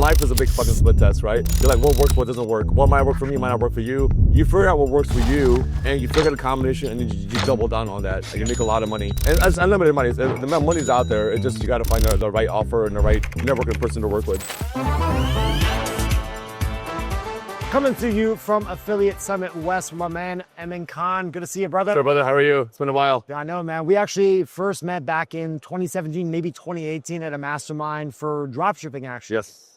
life is a big fucking split test, right? You're like, what works, what doesn't work? What might work for me, might not work for you. You figure out what works for you, and you figure out a combination, and you double down on that, and you make a lot of money. And it's unlimited money. The money's out there. It's just you got to find the right offer and the right networking person to work with. Coming to you from Affiliate Summit West, my man, Emmon. Good to see you, brother. Sure, brother. How are you? It's been a while. I know, man. We actually first met back in 2017, maybe 2018 at a mastermind for dropshipping, actually. Yes.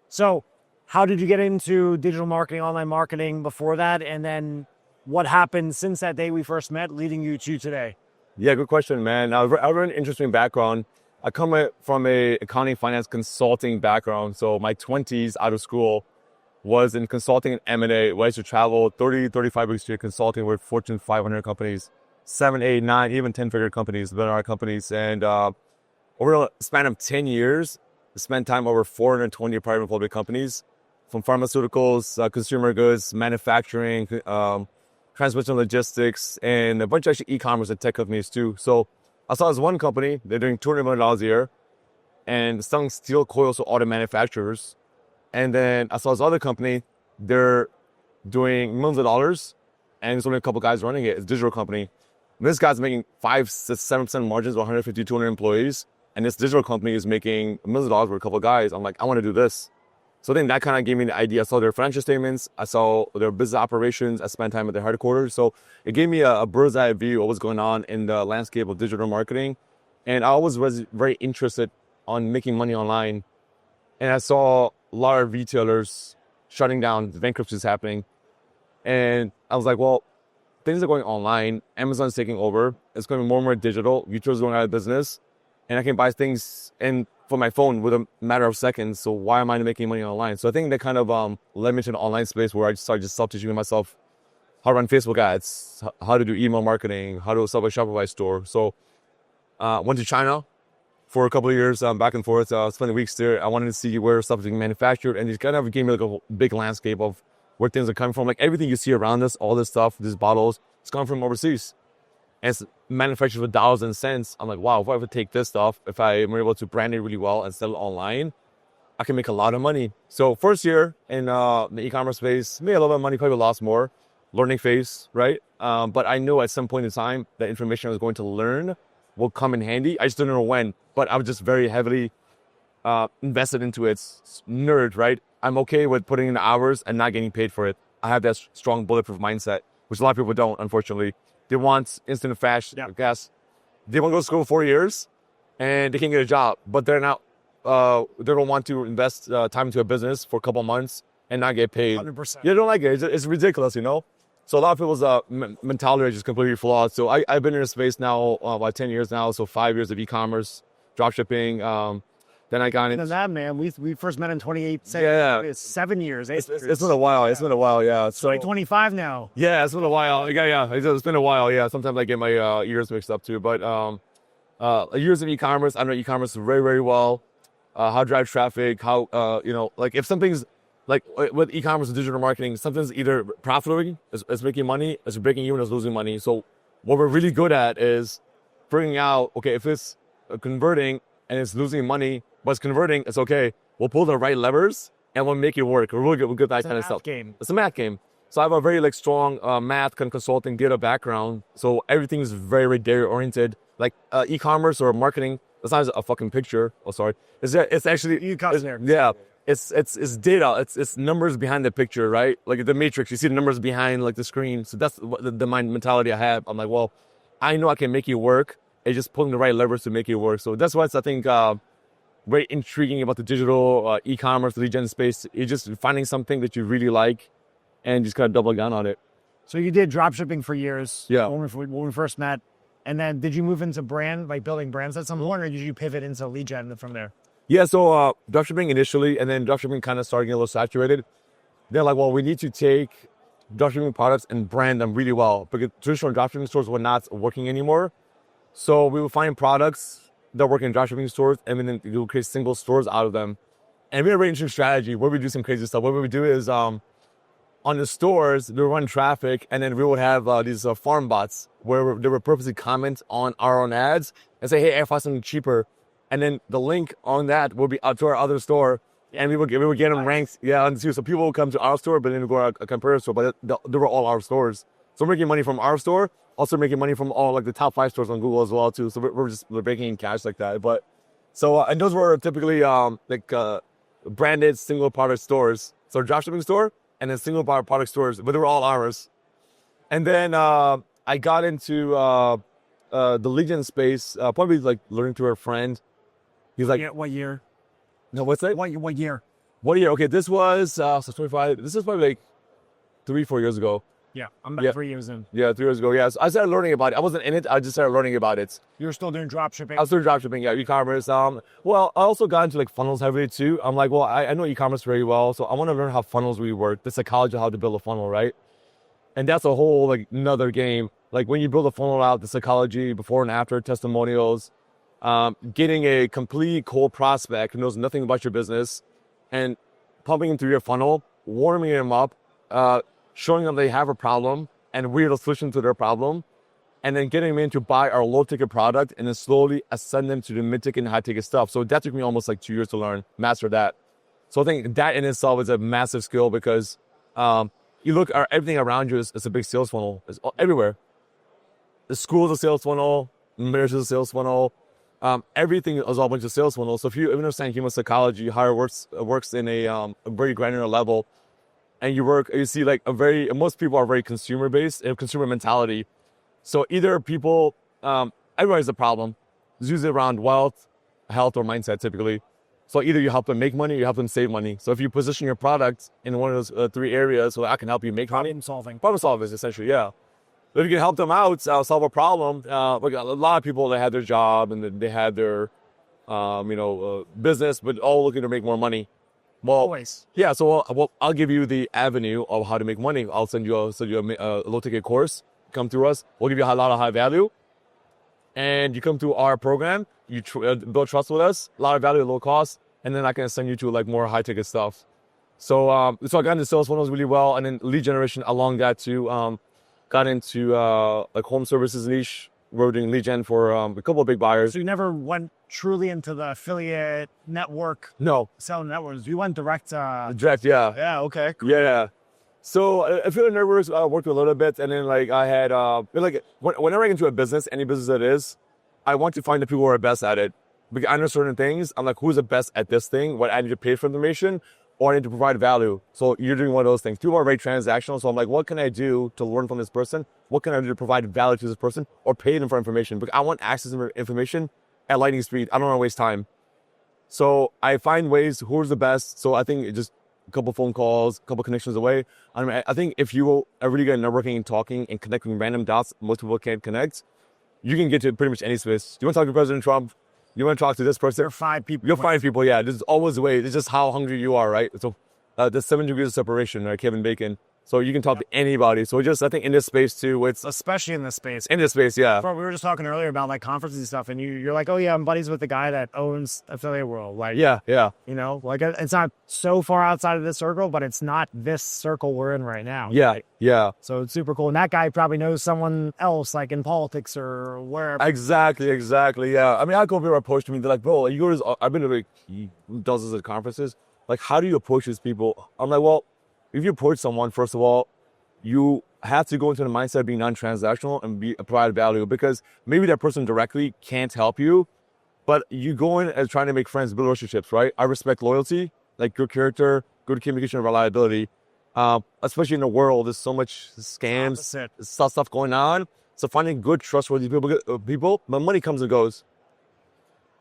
So how did you get into digital marketing, online marketing before that? And then what happened since that day we first met, leading you to today? Yeah, good question, man. I have an interesting background. I come from a accounting, finance, consulting background. So my 20s out of school was in consulting and M&A, where I used to travel 30, 35 weeks a year consulting with Fortune 500 companies, 7, 8, 9, even 10-figure companies, our companies. And over a span of 10 years, I spent time over 420 private and public companies, from pharmaceuticals, consumer goods, manufacturing, transmission logistics, and a bunch of actually e-commerce and tech companies too. So I saw this one company, they're doing $200 million a year and selling steel coils to auto manufacturers. And then I saw this other company, they're doing millions of dollars, and there's only a couple guys running it. It's a digital company. This guy's making 5-7% margins with 150, 200 employees. And this digital company is making millions of dollars with a couple guys. I'm like, I want to do this. So then that kind of gave me the idea. I saw their financial statements. I saw their business operations. I spent time at their headquarters. So it gave me a bird's eye view of what was going on in the landscape of digital marketing. And I always was very interested on making money online. And I saw a lot of retailers shutting down, bankruptcies happening. And I was like, well, things are going online. Amazon's taking over. It's going to be more and more digital. Retailers are going out of business. And I can buy things for my phone with a matter of seconds. So why am I making money online? So I think that kind of led me to an online space where I started just self-teaching myself how to run Facebook ads, how to do email marketing, how to sell a Shopify store. So went to China for a couple of years, back and forth, spent weeks there. I wanted to see where stuff is being manufactured, and it kind of gave me like a big landscape of where things are coming from. Like everything you see around us, all this stuff, these bottles, it's coming from overseas. And it's manufactured for dollars and cents. I'm like, wow, if I ever take this stuff, if I'm able to brand it really well and sell it online, I can make a lot of money. So first year in the e-commerce space, made a little bit of money, probably lost more. Learning phase, right? But I knew at some point in time that information I was going to learn will come in handy. I just didn't know when, but I was just very heavily invested into it. Nerd, right? I'm okay with putting in the hours and not getting paid for it. I have that strong bulletproof mindset, which a lot of people don't, unfortunately. They want instant fast gas. They want to go to school 4 years and they can't get a job, but they're not, they don't want to invest time into a business for a couple of months and not get paid. 100%. They don't like it. It's ridiculous, you know? So a lot of people's mentality is just completely flawed. So I've been in this space now about 10 years now. So 5 years of e-commerce, dropshipping. Then I got into that, man. We first met in 2018. Yeah. It's 7 years. It's been a while. It's been a while, yeah. So like 25 now. Yeah, it's been a while. Yeah. It's been a while, yeah. Sometimes I get my years mixed up too. But years of e-commerce, I know e-commerce very, very well. How to drive traffic, how, like if something's, like with e-commerce and digital marketing, something's either profitable, it's making money, it's breaking even, it's losing money. So what we're really good at is figuring out, okay, if it's converting and it's losing money, but it's converting, it's okay. We'll pull the right levers and we'll make it work. We're really good with that kind of stuff. It's a math game. So I have a very strong math kind of consulting data background. So everything is very, very data oriented. Like e-commerce or marketing, it's not a fucking picture. Oh, sorry. It's actually, yeah. It's data. It's numbers behind the picture, right? Like the matrix, you see the numbers behind like the screen. So that's the mind mentality I have. I'm like, well, I know I can make it work. It's just pulling the right levers to make it work. So that's what's I think very intriguing about the digital e-commerce lead gen space. It's just finding something that you really like and just kind of double down on it. So you did dropshipping for years. Yeah. When we first met, and then did you move into brand, like building brands at some point, or did you pivot into lead gen from there? Yeah, so dropshipping initially, and then dropshipping kind of started getting a little saturated. They're like, well, we need to take dropshipping products and brand them really well because traditional dropshipping stores were not working anymore. So we would find products that work in dropshipping stores, and then we would create single stores out of them. And we had a very interesting strategy where we do some crazy stuff. What we would do is on the stores, we would run traffic, and then we would have these farm bots where they would purposely comment on our own ads and say, hey, I found something cheaper. And then the link on that will be out to our other store, And we were getting ranked, on two. So people would come to our store, but then we go to a competitor store, but they were all our stores. So we're making money from our store, also making money from all like the top 5 stores on Google as well too. So we're making in cash like that. But so and those were typically branded single product stores. So dropshipping store and then single product stores, but they were all ours. And then I got into the lead gen space, probably like learning through a friend. He's like, What year? no, what's that? What year? What year? Okay, this was so 25. This is probably like 3-4 years ago. Yeah, I'm about 3 years in. Yeah, 3 years ago. Yeah, so I started learning about it. I wasn't in it. I just started learning about it. You're still doing drop shipping? I was doing dropshipping, yeah, e-commerce. Well, I also got into like funnels heavily too. I'm like, well, I know e-commerce very well, so I want to learn how funnels really work, the psychology of how to build a funnel, right? And that's a whole like another game. Like when you build a funnel out, the psychology before and after, testimonials, getting a complete cold prospect who knows nothing about your business, and pumping them through your funnel, warming them up, showing them they have a problem and we're the solution to their problem, and then getting them in to buy our low-ticket product and then slowly ascend them to the mid-ticket and high-ticket stuff. So that took me almost like 2 years to learn, master that. So I think that in itself is a massive skill because you look at everything around you is a big sales funnel. It's everywhere. The school is a sales funnel, marriage is a sales funnel. Everything is all a bunch of sales funnels. So if you understand human psychology, how it works in a very granular level, and you see like most people are very consumer based, they have consumer mentality. So either people, everybody has a problem. It's usually around wealth, health, or mindset typically. So either you help them make money or you help them save money. So if you position your product in one of those 3 areas, so I can help you make money. Problem solving, essentially, yeah. But if you can help them out, solve a problem, a lot of people, they had their job and they had their, business, but all looking to make more money. Well, Always. Yeah. So I'll give you the avenue of how to make money. I'll send you a low ticket course. Come through us. We'll give you a lot of high value, and you come through our program. You build trust with us, a lot of value, low cost, and then I can send you to like more high ticket stuff. So I got into sales funnels really well, and then lead generation along that too. Got into like home services niche. We're doing lead gen for a couple of big buyers. So you never went truly into the affiliate network? No. Selling networks. You went direct. Direct, yeah. Yeah, okay. Cool. Yeah. So affiliate networks worked a little bit, and then like I had whenever I get into a business, any business that is, I want to find the people who are best at it. Because I know certain things. I'm like, who's the best at this thing? What I need to pay for information, or I need to provide value. So you're doing one of those things. People are very transactional. So I'm like, what can I do to learn from this person? What can I do to provide value to this person or pay them for information? Because I want access to information at lightning speed. I don't want to waste time. So I find ways, who's the best. So I think just a couple phone calls, a couple connections away. I think if you are really good at networking and talking and connecting random dots, most people can't connect, you can get to pretty much any space. You want to talk to President Trump? You want to talk to this person? There are 5 people. You'll find people, yeah. There's always a way. It's just how hungry you are, right? So there's 7 degrees of separation, right? Kevin Bacon. So you can talk to anybody. So I think in this space too, it's... Especially in this space. In this space, yeah. We were just talking earlier about like conferences and stuff, and you're like, oh yeah, I'm buddies with the guy that owns Affiliate World. Like, yeah. You know, like it's not so far outside of this circle, but it's not this circle we're in right now. Yeah, right? yeah. So it's super cool. And that guy probably knows someone else, like in politics or wherever. Exactly, yeah. I mean, I go people approach me, they're like, bro, I've been to like dozens of conferences. Like, how do you approach these people? I'm like, well, if you approach someone, first of all, you have to go into the mindset of being non-transactional and provide value, because maybe that person directly can't help you, but you go in as trying to make friends, build relationships, right? I respect loyalty, like good character, good communication, and reliability. Especially in the world, there's so much scams, stuff going on. So finding good, trustworthy people, but money comes and goes.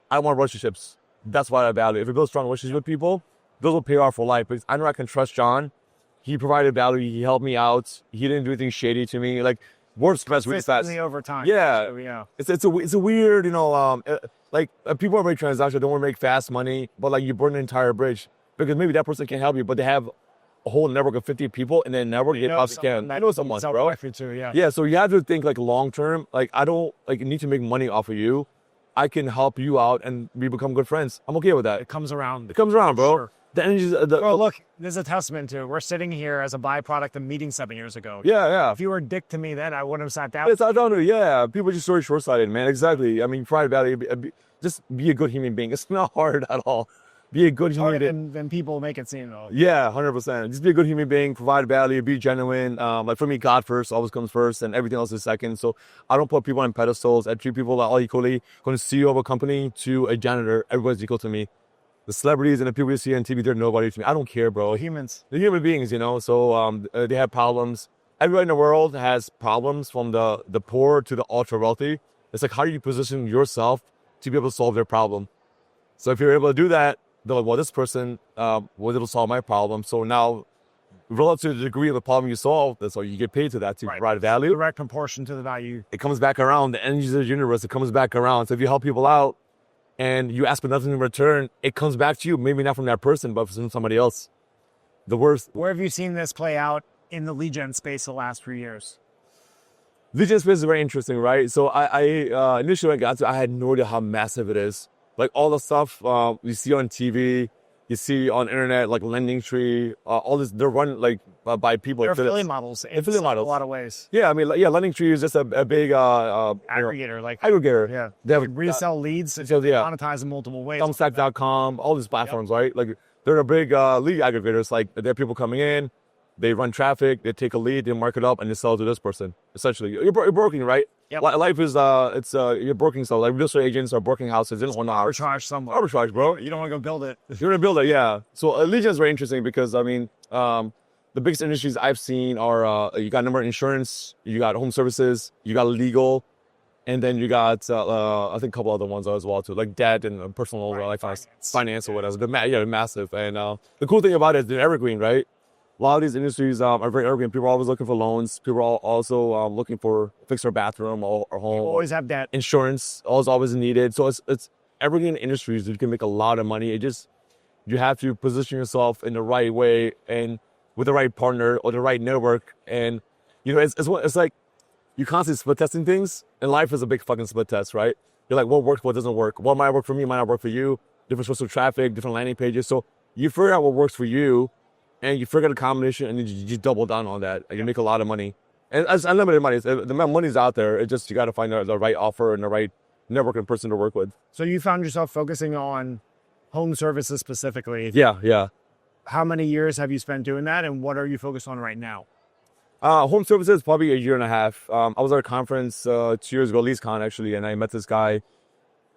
I want relationships. That's what I value. If you build strong relationships with people, those will pay off for life. Because I know I can trust John. He provided value. He helped me out. He didn't do anything shady to me. Like, word spreads really fast. Over time. Yeah. So, yeah. It's a weird, people are very transactional. Don't want to make fast money, but like you burn an entire bridge because maybe that person can't help you, but they have a whole network of 50 people in their network. You possibly can. I know someone, bro. Too, yeah. Yeah. So you have to think like long term. Like I don't need to make money off of you. I can help you out and we become good friends. I'm okay with that. It comes around. It comes around, bro. Sure. The energy. Bro, look, this is a testament to we're sitting here as a byproduct of meeting 7 years ago. Yeah. If you were a dick to me then, I wouldn't have sat down. It's I don't know. Yeah, people are just very short-sighted, man. Exactly. I mean, pride value. Just be a good human being. It's not hard at all. Be a good human Harder being. than people make it seem, though. Yeah, 100%. Just be a good human being, provide value, be genuine. Like for me, God first always comes first, and everything else is second. So I don't put people on pedestals. I treat people all equally. Going to CEO of a company to a janitor, everybody's equal to me. The celebrities and the people you see on TV, they're nobody to me. I don't care, bro. Humans. They're human beings, you know. So they have problems. Everybody in the world has problems, from the poor to the ultra wealthy. It's like, how do you position yourself to be able to solve their problem? So if you're able to do that, they're like, well, this person was able to solve my problem. So now, relative to the degree of the problem you solve, that's all you get paid to that to provide value. Direct proportion to the value. It comes back around. The energy of the universe, it comes back around. So if you help people out and you ask for nothing in return, it comes back to you. Maybe not from that person, but from somebody else. The worst. Where have you seen this play out in the lead gen space the last 3 years? Lead gen space is very interesting, right? So I initially when I got to, I had no idea how massive it is. Like all the stuff you see on TV, you see on internet, like Lending Tree, all this, they're run like by people. They're like affiliate models. Affiliate models. A lot of ways. Yeah, I mean, yeah, Lending Tree is just a big Aggregator, like aggregator. yeah. They have Resell leads, yeah. monetize in multiple ways. Thumbstack.com, all these platforms, right? Like they're a big lead aggregators. Like there are people coming in, they run traffic, they take a lead, they mark it up, and they sell it to this person. Essentially, you're broking, right? Yep. Life is you're broking stuff. Like real estate agents are broking houses in one hour. Arbitrage somewhere. Arbitrage, bro. You don't want to go build it. You're gonna build it, yeah. So lead gen is very interesting because I mean, the biggest industries I've seen are you got number insurance, you got home services, you got legal, and then you got I think a couple other ones as well too, like debt and personal like finance or whatever. They're massive. And the cool thing about it is they're evergreen, right? A lot of these industries are very evergreen. People are always looking for loans. People are also looking for fix their bathroom or home. You always have debt. Insurance always needed. So it's evergreen industries. You can make a lot of money. You have to position yourself in the right way and with the right partner or the right network. And you know, it's like you constantly split testing things. And life is a big fucking split test, right? You're like, what works, what doesn't work. What might work for me might not work for you. Different sources of traffic, different landing pages. So you figure out what works for you. And you figure out a combination, and then you just double down on that, and you make a lot of money. And it's unlimited money. The money's out there. It's just you got to find the right offer and the right network and person to work with. So you found yourself focusing on home services specifically. Yeah. How many years have you spent doing that, and what are you focused on right now? Home services, probably a year and a half. I was at a conference 2 years ago, LeaseCon actually, and I met this guy.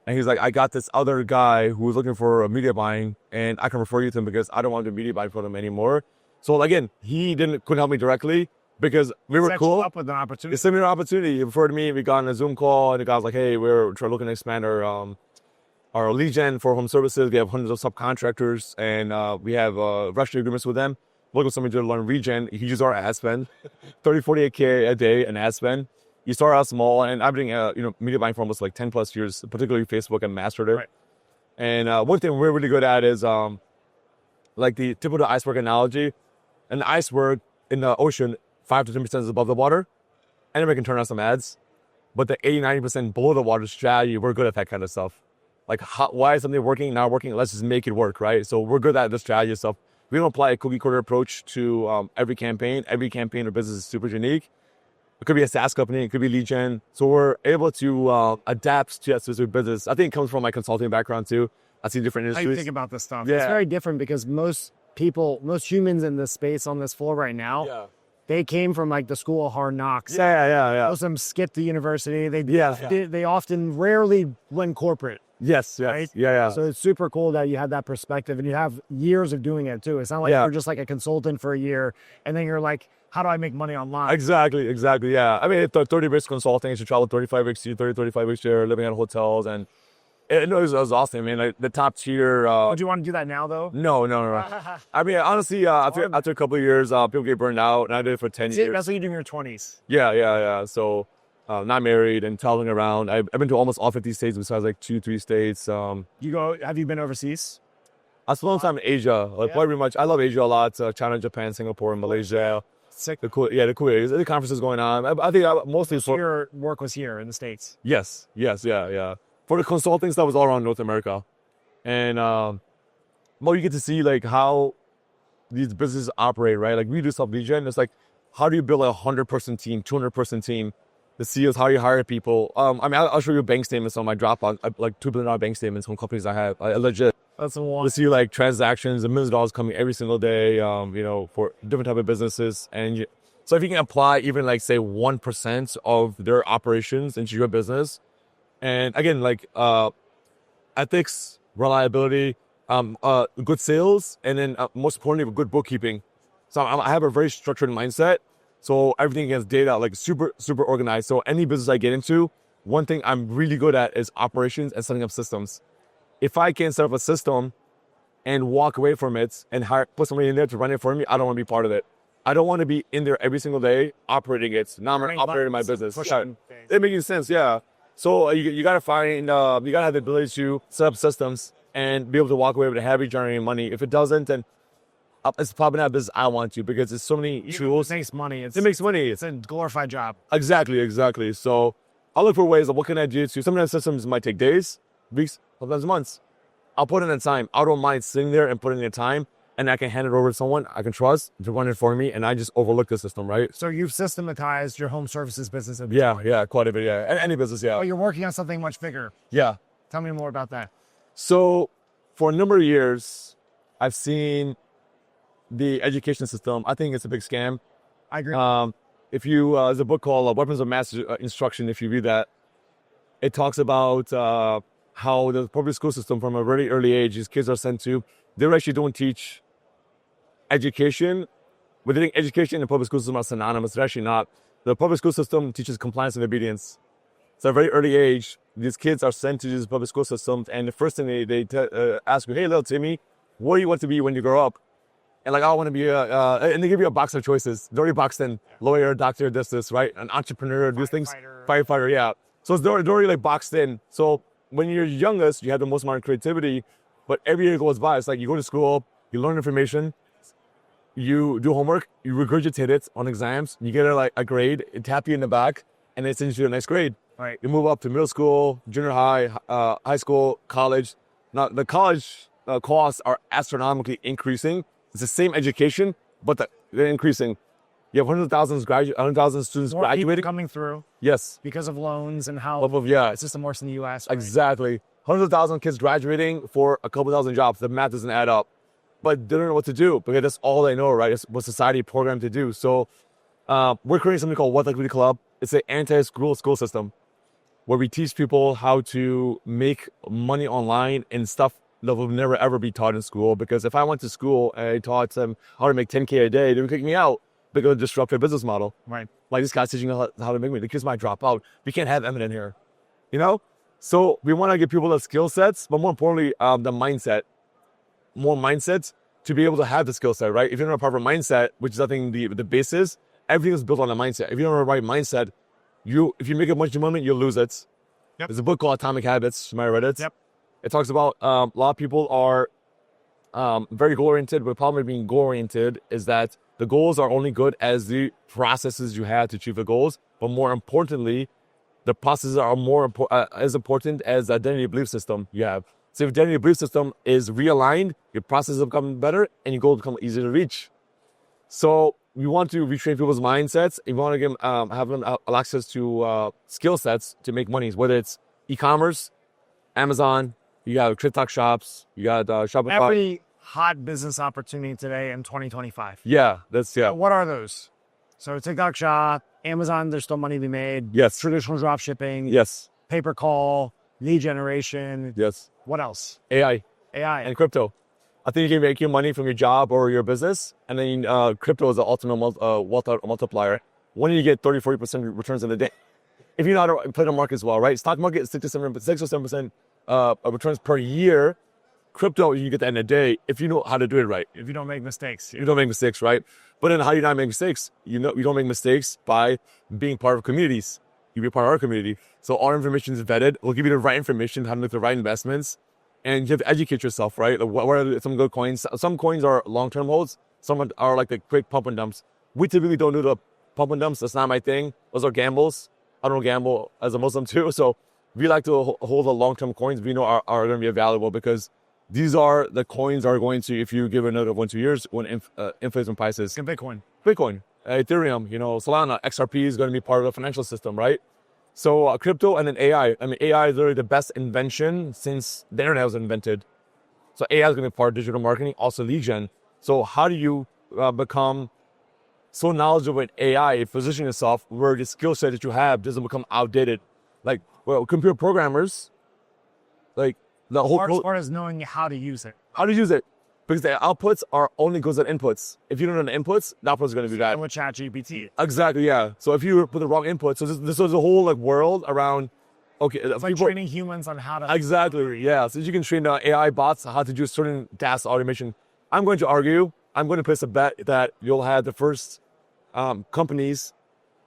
And he's like, I got this other guy who was looking for a media buying, and I can refer you to him because I don't want to do media buying for him anymore. So again, he couldn't help me directly because we were cool. Up with an opportunity. It's a similar opportunity. He referred to me. We got on a Zoom call, and the guy's like, "Hey, we're looking to expand our lead gen for home services. We have hundreds of subcontractors, and we have registry agreements with them. We're looking for somebody to learn regen. You use our ad spend, 30, 48K a day in ad spend. You start out small, and I've been media buying for almost like 10 plus years, particularly Facebook, and mastered it. Right. And one thing we're really good at is like the tip of the iceberg analogy. An iceberg in the ocean, 5 to 10% is above the water. Anybody can turn on some ads. But the 80, 90% below the water strategy, we're good at that kind of stuff. Like, why is something working, not working? Let's just make it work, right? So we're good at the strategy stuff. We don't apply a cookie cutter approach to every campaign. Every campaign or business is super unique. It could be a SaaS company. It could be lead gen. So we're able to adapt to that specific business. I think it comes from my consulting background too. I see different industries. How you think about this stuff? Yeah. It's very different because most humans in this space on this floor right now, they came from like the school of hard knocks. Yeah. Most of them skipped the university. They often rarely went corporate. Yes. Right? Yeah. So it's super cool that you have that perspective and you have years of doing it too. It's not like you're just like a consultant for a year and then you're like, how do I make money online? Exactly. Yeah. I mean, 30 weeks consulting, you travel 35 weeks here, 35 weeks there, living at hotels, and it was awesome. I mean, like the top tier. Do you want to do that now though? No. I mean, honestly, after a couple of years, people get burned out, and I did it for 10 years. That's what you do in your 20s. Yeah. So, not married and traveling around. I've been to almost all 50 states besides like 2-3 states. Have you been overseas? I spent a long time in Asia. Very much. I love Asia a lot. China, Japan, Singapore, and Malaysia. Sick. The cool areas. The conferences going on. I think mostly your work was here in the States. Yes. Yeah. For the consulting stuff, was all around North America, and you get to see like how these businesses operate, right? Like we do stuff lead gen. It's like, how do you build a 100-person team, 200-person team? The CEOs, how you hire people. I mean, I'll show you bank statements on my Dropbox, like $2 billion bank statements from companies I have. Legit. That's a We one. see like transactions, $1 million coming every single day, for different type of businesses. So if you can apply even like say 1% of their operations into your business, and again, like ethics, reliability, good sales, and then most importantly, good bookkeeping. So I have a very structured mindset. So everything is data, like super, super organized. So any business I get into, one thing I'm really good at is operations and setting up systems. If I can set up a system and walk away from it and put somebody in there to run it for me, I don't want to be part of it. I don't want to be in there every single day operating it. Now I'm operating my business. Yeah. It making sense, yeah. So you gotta find, you gotta have the ability to set up systems and be able to walk away with a happy generating money. If it doesn't, then it's probably not a business I want to, because there's so many tools. It makes money. It makes money. It's a glorified job. Exactly. So I'll look for ways of what can I do to, sometimes systems might take days, weeks, sometimes months. I'll put in the time. I don't mind sitting there and putting in the time, and I can hand it over to someone I can trust to run it for me, and I just overlook the system, right? So you've systematized your home services business. Yeah, quite a bit, yeah. Any business, yeah. Oh, you're working on something much bigger. Yeah. Tell me more about that. So for a number of years, I've seen the education system. I think it's a big scam. I agree. There's a book called Weapons of Mass Instruction. If you read that, it talks about how the public school system from a very early age, these kids are sent to, they actually don't teach education. But they think education and the public school system are synonymous. They're actually not. The public school system teaches compliance and obedience. So at a very early age, these kids are sent to these public school systems, and the first thing they ask you, hey, little Timmy, what do you want to be when you grow up? And like, I want to be and they give you a box of choices. They're already boxed in: lawyer, doctor, this, right? An entrepreneur, these things. Firefighter, yeah. So it's already like boxed in. So when you're youngest, you have the most amount of creativity, but every year goes by, it's like you go to school, you learn information, you do homework, you regurgitate it on exams, you get a grade, it tap you in the back, and it sends you a nice grade. Right. You move up to middle school, junior high, high school, college. Now the college costs are astronomically increasing. It's the same education, but they're increasing. You have 100,000 students More graduating. people coming through. Yes. Because of loans and how Yeah. the system works in the U.S. Right? Exactly. 100,000 kids graduating for a couple thousand jobs. The math doesn't add up. But they don't know what to do, because that's all they know, right? It's what society programmed to do. So we're creating something called What Liquidity Club. It's an anti-school system where we teach people how to make money online and stuff that will never ever be taught in school. Because if I went to school and I taught them how to make 10K a day, they would kick me out because it would disrupt their business model. Right. Like, this guy's teaching us how to make money. The kids might drop out. We can't have Emmon in here, you know? So we want to give people the skill sets, but more importantly, the mindset. More mindsets to be able to have the skill set, right? If you don't have a proper mindset, which is I think the basis, everything is built on a mindset. If you don't have the right mindset, if you make a bunch of money, you'll lose it. Yep. There's a book called Atomic Habits. You might have read it. Yep. It talks about a lot of people are very goal-oriented, but the problem with being goal-oriented is that the goals are only good as the processes you have to achieve the goals. But more importantly, the processes are as important as the identity belief system you have. So if the identity belief system is realigned, your processes become better and your goals become easier to reach. So we want to retrain people's mindsets. We want to give them, have them access to skill sets to make money, whether it's e-commerce, Amazon, you got TikTok shops, you got Shopify. Every hot business opportunity today in 2025. Yeah, What are those? So TikTok shop, Amazon, there's still money to be made. Yes. Traditional drop shipping. Yes. Pay-per-call, lead generation. Yes. What else? AI. AI. And crypto. I think you can make your money from your job or your business. And then crypto is the ultimate wealth multiplier. When you get 30-40% returns in a day, if you know how to play the market as well, right? Stock market is 6 or 7% returns per year. Crypto, you get that in a day if you know how to do it right. If you don't make mistakes. You don't make mistakes, right? But then how do you not make mistakes? You don't make mistakes by being part of communities. You be part of our community. So our information is vetted. We'll give you the right information, how to make the right investments. And you have to educate yourself, right? Like, what are some good coins? Some coins are long-term holds. Some are like the quick pump and dumps. We typically don't do the pump and dumps. That's not my thing. Those are gambles. I don't gamble as a Muslim too. So we like to hold the long-term coins we know are going to be valuable, because these are the coins are going to, if you give it another 1-2 years, when inflation prices. And Bitcoin. Ethereum, Solana, XRP is going to be part of the financial system, right? So crypto and then AI. I mean, AI is literally the best invention since the internet was invented. So AI is going to be part of digital marketing, also lead gen. So how do you become so knowledgeable in AI, position yourself where the skill set that you have doesn't become outdated? Like, well, computer programmers, like the whole Part is knowing how to use it. how to use it, because the outputs are only goes at inputs. If you don't know the inputs, the output's going to be bad. And with ChatGPT. Exactly, yeah. So if you put the wrong input, so this is a whole like world around. Okay, It's like training humans on how to. exactly, yeah. So you can train the AI bots how to do certain task automation. I'm going to argue. I'm going to place a bet that you'll have the first companies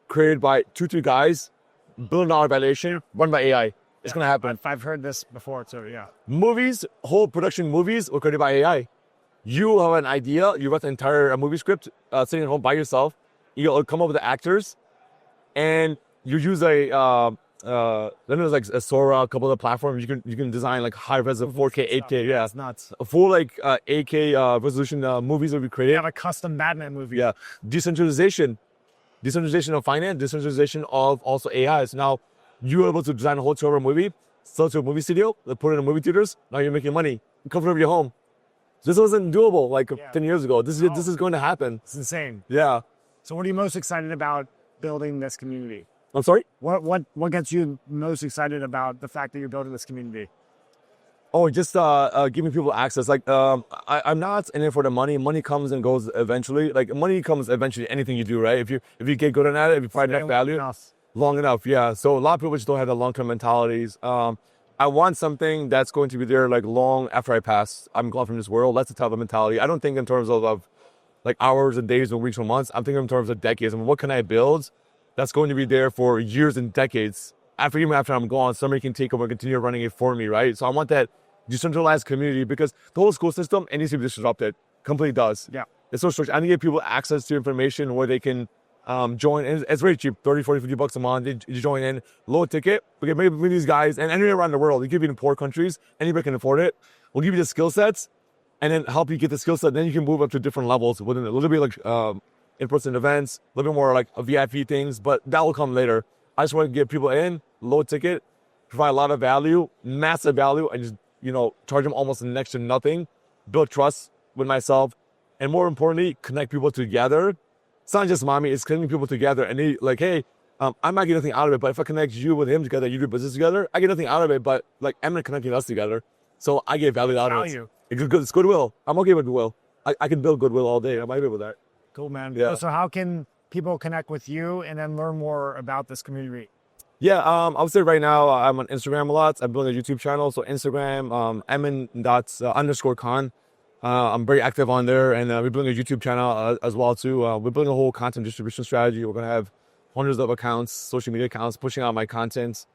created by 2-3 guys, $1 billion valuation, run by AI. It's going to happen. I've heard this before too. Yeah. Movies, whole production movies were created by AI. You have an idea, you write the entire movie script sitting at home by yourself. You'll come up with the actors, and you use then there's like a Sora, a couple of platforms. You can design like high res of 4K, 8K. Yeah, It's nuts. a full like 8K resolution movies will be You created. have a custom Batman movie. Yeah, decentralization of finance, decentralization of also AI. So now you're able to design a whole 2-hour movie, sell it to a movie studio, they put it in movie theaters. Now you're making money, comfort of your home. This wasn't doable like 10 years ago. This is going to happen. It's insane. Yeah. So what are you most excited about building this community? I'm sorry? What gets you most excited about the fact that you're building this community? Oh, just giving people access. Like, I'm not in it for the money. Money comes and goes eventually. Like, money comes eventually. Anything you do, right? If you get good at it, if you find enough value, long enough, yeah. So a lot of people just don't have the long-term mentalities. I want something that's going to be there like long after I pass. I'm gone from this world. That's the type of mentality. I don't think in terms of like hours and days or weeks or months. I'm thinking in terms of decades. I mean, what can I build that's going to be there for years and decades? Even after I'm gone, somebody can take over and continue running it for me, right? So I want that decentralized community, because the whole school system, it needs to be disrupted. Completely does. Yeah. It's so structured. I need to give people access to information where they can join. And it's very cheap, 30, 40, 50 bucks a month. You join in, low ticket. We can maybe these guys, and anywhere around the world, you give you in poor countries, anybody can afford it. We'll give you the skill sets and then help you get the skill set. Then you can move up to different levels within a little bit like in-person events, a little bit more like VIP things, but that will come later. I just want to get people in, low ticket, provide a lot of value, massive value, and just, charge them almost next to nothing, build trust with myself, and more importantly, connect people together. It's not just mommy, it's connecting people together. And they like, hey, I might get nothing out of it, but if I connect you with him together, you do business together, I get nothing out of it, but like Emmon connecting us together. So I get value out of it. It's goodwill. I'm okay with goodwill. I can build goodwill all day. I'm okay with that. Cool, man. Yeah. So how can people connect with you and then learn more about this community? Yeah, I would say right now I'm on Instagram a lot. I'm building a YouTube channel. So Instagram, Emmon_Khan. I'm very active on there, and we're building a YouTube channel as well too. We're building a whole content distribution strategy. We're gonna have hundreds of accounts, social media accounts, pushing out my content.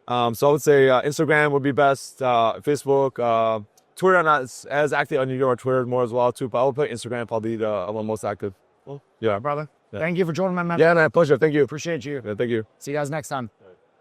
So I would say Instagram would be best. Facebook, Twitter, I'm not as active on Twitter, Twitter more as well too. But I would put Instagram probably the one most active. Well, Yeah, brother. Yeah. Thank you for joining my man. Yeah, no, pleasure. Thank you. Appreciate you. Yeah, thank you. See you guys next time.